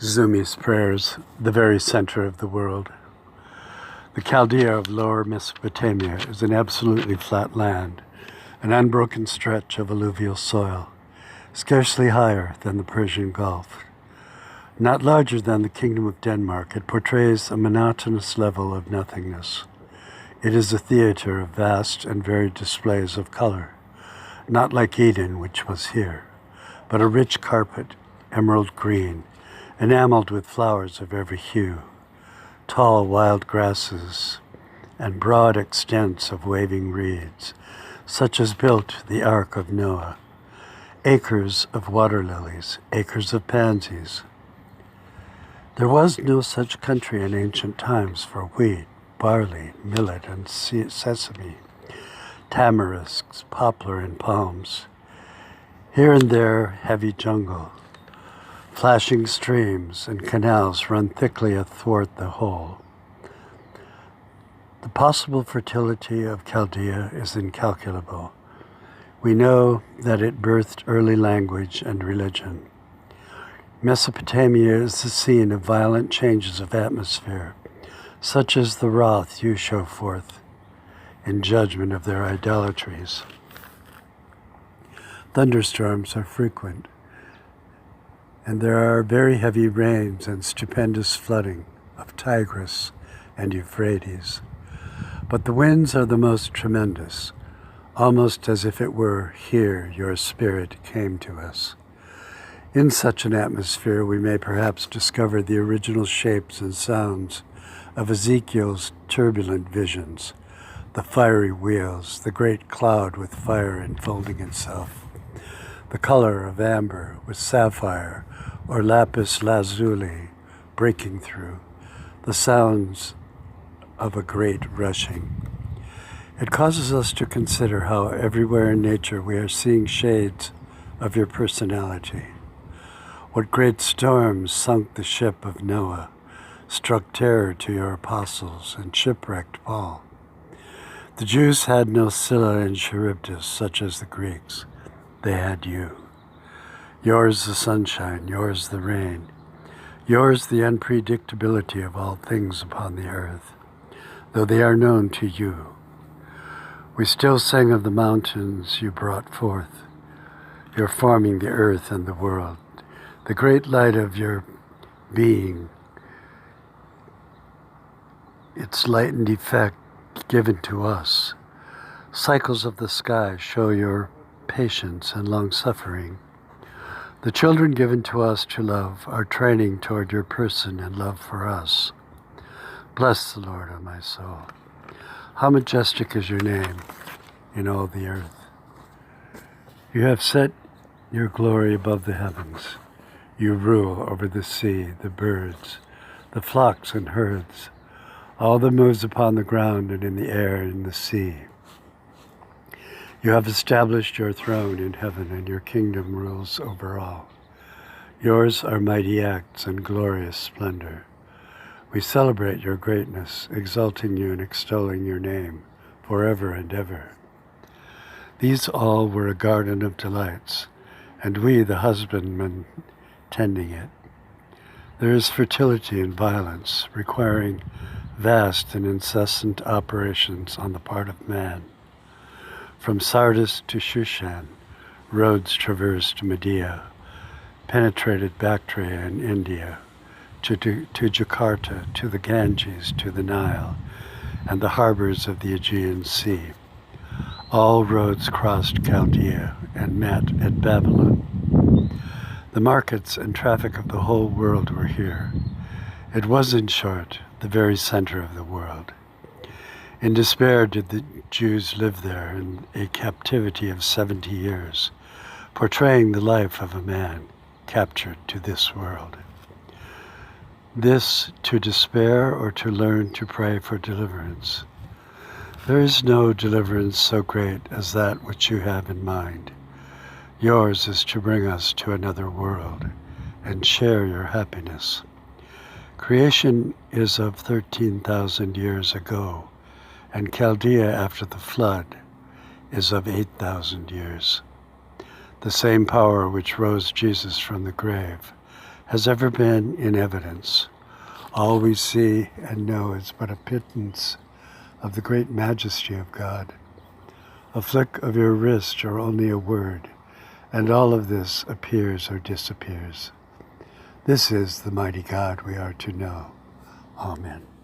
Zoomi's prayers, the very center of the world. The Chaldea of Lower Mesopotamia is an absolutely flat land, an unbroken stretch of alluvial soil, scarcely higher than the Persian Gulf. Not larger than the Kingdom of Denmark, it portrays a monotonous level of nothingness. It is a theater of vast and varied displays of color, not like Eden, which was here, but a rich carpet, emerald green, enameled with flowers of every hue, tall wild grasses, and broad extents of waving reeds, such as built the Ark of Noah, acres of water lilies, acres of pansies. There was no such country in ancient times for wheat, barley, millet, and sesame, tamarisks, poplar, and palms. Here and there, heavy jungle. Flashing streams and canals run thickly athwart the whole. The possible fertility of Chaldea is incalculable. We know that it birthed early language and religion. Mesopotamia is the scene of violent changes of atmosphere, such as the wrath you show forth in judgment of their idolatries. Thunderstorms are frequent, and there are very heavy rains and stupendous flooding of Tigris and Euphrates. But the winds are the most tremendous, almost as if it were here your spirit came to us. In such an atmosphere, we may perhaps discover the original shapes and sounds of Ezekiel's turbulent visions, the fiery wheels, the great cloud with fire enfolding itself, the color of amber with sapphire or lapis lazuli breaking through, the sounds of a great rushing. It causes us to consider how everywhere in nature we are seeing shades of your personality. What great storms sunk the ship of Noah, struck terror to your apostles, and shipwrecked Paul. The Jews had no Scylla and Charybdis such as the Greeks. They had you. Yours the sunshine, yours the rain, yours the unpredictability of all things upon the earth, though they are known to you. We still sing of the mountains you brought forth, your forming the earth and the world, the great light of your being, its lightened effect given to us. Cycles of the sky show your patience and long-suffering. The children given to us to love are training toward your person and love for us. Bless the Lord, O my soul. How majestic is your name in all the earth. You have set your glory above the heavens. You rule over the sea, the birds, the flocks and herds, all that moves upon the ground and in the air and in the sea. You have established your throne in heaven, and your kingdom rules over all. Yours are mighty acts and glorious splendor. We celebrate your greatness, exalting you and extolling your name forever and ever. These all were a garden of delights, and we, the husbandmen, tending it. There is fertility in violence, requiring vast and incessant operations on the part of man. From Sardis to Shushan, roads traversed Media, penetrated Bactria and India, to Jakarta, to the Ganges, to the Nile, and the harbors of the Aegean Sea. All roads crossed Chaldea and met at Babylon. The markets and traffic of the whole world were here. It was, in short, the very center of the world. In despair did the Jews live there in a captivity of 70 years, portraying the life of a man captured to this world. This to despair or to learn to pray for deliverance. There is no deliverance so great as that which you have in mind. Yours is to bring us to another world and share your happiness. Creation is of 13,000 years ago, and Chaldea after the flood is of 8,000 years. The same power which rose Jesus from the grave has ever been in evidence. All we see and know is but a pittance of the great majesty of God. A flick of your wrist or only a word, and all of this appears or disappears. This is the mighty God we are to know. Amen.